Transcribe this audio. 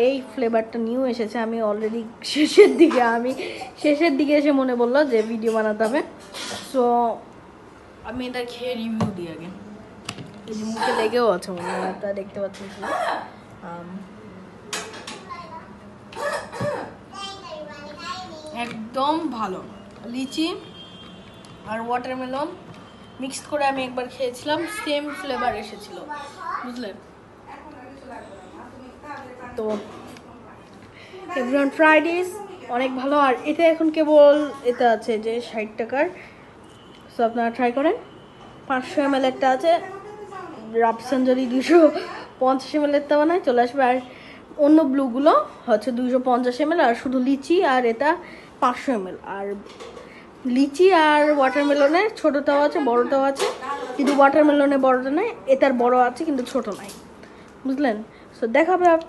এই ফ্লেভারটা নিউ এসেছে। আমি অলরেডি শেষের দিকে এসে মনে বললো যে ভিডিও বানাতে হবে, সো আমি এটা খেয়ে রিভিউ দিই আগে। এই যে মুখে লেগেও আছে মনে হয়, আপনারা দেখতে পাচ্ছেন কি একদম ভালো। লিচি আর ওয়াটারমেলন মিক্সড করে আমি একবার খেয়েছিলাম, সেম ফ্লেভার এসেছিল, বুঝলেন? তো এভরিওয়ান ফ্রাইডেজ অনেক ভালো। আর এটা এখন কেবল এটা আছে যে 60 টাকার, সো আপনারা ট্রাই করেন। 500 ml একটা আছে, রাপসান যদি 250 ml এরটা বানায় চলে আসবে। আর অন্য ব্লুগুলো হচ্ছে 250 ml, আর শুধু লিচি আর এটা 500 ml। আর লিচি আর ওয়াটারমেলনের ছোটোটাও আছে, বড়টাও আছে, কিন্তু ওয়াটারমেলনের বড়টা নয়, এটার বড় আছে কিন্তু ছোট নাই, বুঝলেন? সো দেখা হবে আপনার